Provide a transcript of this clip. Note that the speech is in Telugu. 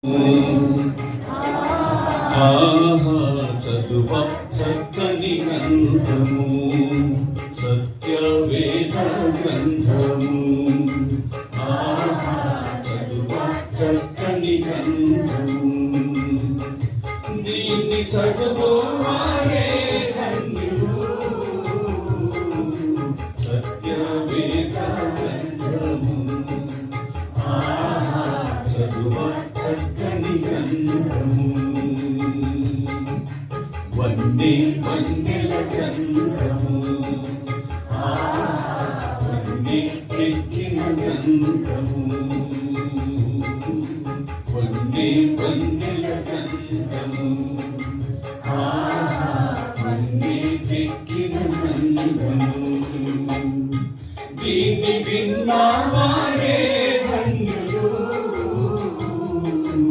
ఆహా చదువ చక్కని గ్రంథము సత్యవేద గ్రంథము. ఆహా చదువ చక్కని గ్రంథము దీన్ని చదువువారే ధన్యులు. సత్యవేద గ్రంథము ఆహా చదువ చక్కని గ్రంథము. వన్నే వందెల గ్రంథము వన్నే ఎక్కిన గ్రంథము. వన్నే వందెల గ్రంథము వన్నే ఎక్కిన గ్రంథము.